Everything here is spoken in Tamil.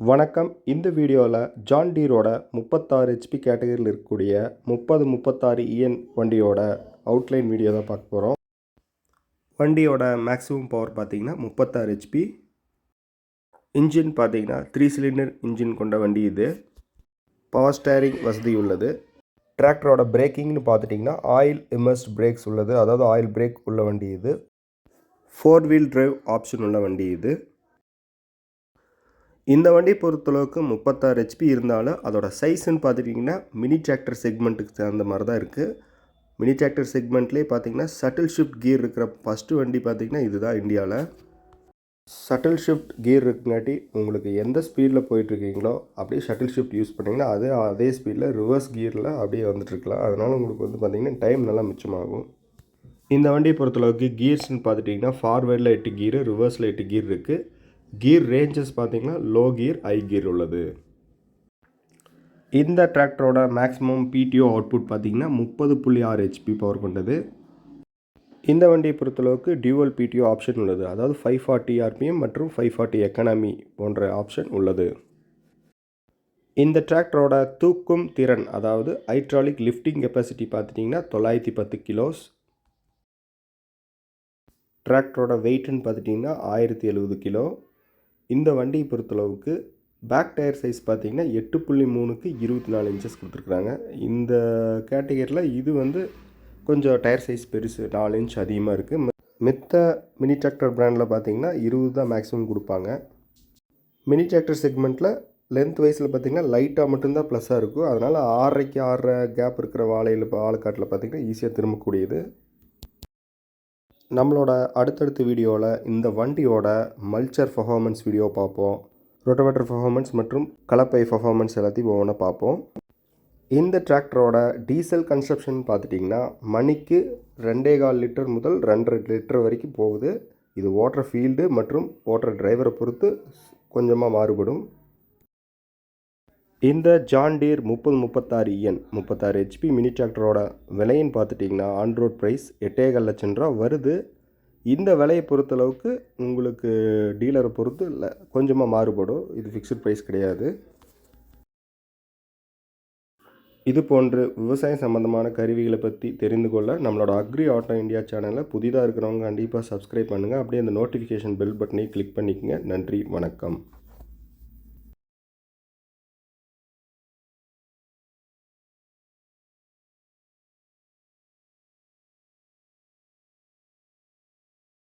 வணக்கம். இந்த வீடியோவில் ஜான் டீரோட 36 HP கேட்டகரியில் இருக்கக்கூடிய 3036EN வண்டியோட அவுட்லைன் வீடியோ தான் பார்க்க போகிறோம். வண்டியோட மேக்ஸிமம் பவர் பார்த்தீங்கன்னா 36 HP. இன்ஜின் பார்த்தீங்கன்னா 3 சிலிண்டர் இன்ஜின் கொண்ட வண்டி இது. பவர் ஸ்டேரிங் வசதி உள்ளது. டிராக்டரோட பிரேக்கிங்னு பார்த்துட்டிங்கன்னா ஆயில் immersed பிரேக்ஸ் உள்ளது, அதாவது ஆயில் பிரேக் உள்ள வண்டி இது. 4 வீல் டிரைவ் ஆப்ஷன் உள்ள வண்டி இது. இந்த வண்டி பொறுத்தளவுக்கு 36 HP இருந்தாலும் அதோட சைஸ்ன்னு பார்த்துட்டிங்கன்னா மினி டிராக்டர் செக்மெண்ட்டுக்கு சேர்ந்த மாதிரி தான் இருக்குது. மினி டிராக்டர் செக்மெண்ட்லேயே பார்த்தீங்கன்னா ஷட்டில் ஷிஃப்ட் கியர் இருக்கிற ஃபஸ்ட்டு வண்டி பார்த்திங்கன்னா இதுதான் இந்தியாவில். ஷட்டில் ஷிஃப்ட் கியர் இருக்குங்காட்டி உங்களுக்கு எந்த ஸ்பீடில் போயிட்டுருக்கீங்களோ அப்படியே ஷட்டில் ஷிஃப்ட் யூஸ் பண்ணிங்கன்னா அதே ஸ்பீடில் ரிவர்ஸ் கியரில் அப்படியே வந்துட்டுருக்கலாம். அதனால் உங்களுக்கு வந்து பார்த்திங்கன்னா டைம் நல்லா மிச்சமாகும். இந்த வண்டியை பொறுத்தளவுக்கு கியர்ஸ்ன்னு பார்த்துட்டிங்கன்னா ஃபார்வேர்டில் 8 கியரு, ரிவர்ஸில் 8 கியர் இருக்குது. கியர் ரேஞ்சஸ் பார்த்திங்கன்னா லோ கியர், ஹை கியர் உள்ளது. இந்த டிராக்டரோட மேக்ஸிமம் PTO அவுட்புட் பார்த்திங்கன்னா 30.6 HP பவர் கொண்டது. இந்த வண்டியை பொறுத்தளவுக்கு டியூவல் PTO ஆப்ஷன் உள்ளது, அதாவது 540 RPM மற்றும் 540 எக்கானமி போன்ற ஆப்ஷன் உள்ளது. இந்த டிராக்டரோட தூக்கும் திறன், அதாவது ஹைட்ராலிக் லிஃப்டிங் கெப்பாசிட்டி பார்த்துட்டிங்கன்னா 910 கிலோஸ். டிராக்டரோட வெயிட்னு பார்த்துட்டிங்கன்னா 1070 கிலோ. இந்த வண்டியை பொறுத்தளவுக்கு பேக் டயர் சைஸ் பார்த்திங்கன்னா 8.3க்கு 24 இன்ச்சஸ் கொடுத்துருக்குறாங்க. இந்த கேட்டகரியில் இது வந்து கொஞ்சம் டயர் சைஸ் பெருசு, 4 இன்ச் அதிகமாக இருக்குது. மித்த மினி டிராக்டர் பிராண்டில் பார்த்திங்கன்னா 20 தான் மேக்ஸிமம் கொடுப்பாங்க. மினி டிராக்டர் செக்மெண்ட்டில் லென்த் வைஸில் பார்த்திங்கன்னா லைட்டாக மட்டும்தான் ப்ளஸ்ஸாக இருக்கும். அதனால் 6.5க்கு 6.5 கேப் இருக்கிற வாழைக்காட்டில் பார்த்திங்கன்னா ஈஸியாக திரும்பக்கூடியது. நம்மளோட அடுத்தடுத்த வீடியோவில் இந்த வண்டியோட மல்ச்சர் பர்ஃபார்மன்ஸ் வீடியோ பார்ப்போம். ரொட்டவேட்டர் பர்ஃபார்மன்ஸ் மற்றும் கலப்பை பர்ஃபார்மன்ஸ் எல்லாத்தையும் ஒவ்வொன்றா பார்ப்போம். இந்த டிராக்டரோட டீசல் கன்சப்ஷன் பார்த்துட்டிங்கன்னா மணிக்கு 2.25 லிட்டர் முதல் 2.5 லிட்டர் வரைக்கும் போகுது. இது ஓட்டுற ஃபீல்டு மற்றும் ஓட்டுற டிரைவரை பொறுத்து கொஞ்சமாக மாறுபடும். இந்த John deer 3036EN 36 HP mini டிராக்டரோட விலைன்னு பார்த்துட்டிங்கன்னா ஆன் ரோட் ப்ரைஸ் 8.25 லட்சம் ரூபா வருது. இந்த விலையை பொறுத்தளவுக்கு உங்களுக்கு டீலரை பொறுத்து இல்லை கொஞ்சமாக மாறுபடும். இது ஃபிக்ஸ்டு ப்ரைஸ் கிடையாது. இது போன்று விவசாயம் சம்மந்தமான கருவிகளை பற்றி தெரிந்து கொள்ள நம்மளோட அக்ரி ஆட்டோ இந்தியா சேனலை புதிதாக இருக்கிறவங்க கண்டிப்பாக சப்ஸ்கிரைப் பண்ணுங்கள். அப்படியே அந்த நோட்டிஃபிகேஷன் பெல் பட்டனை கிளிக் பண்ணிக்கங்க. நன்றி, வணக்கம்.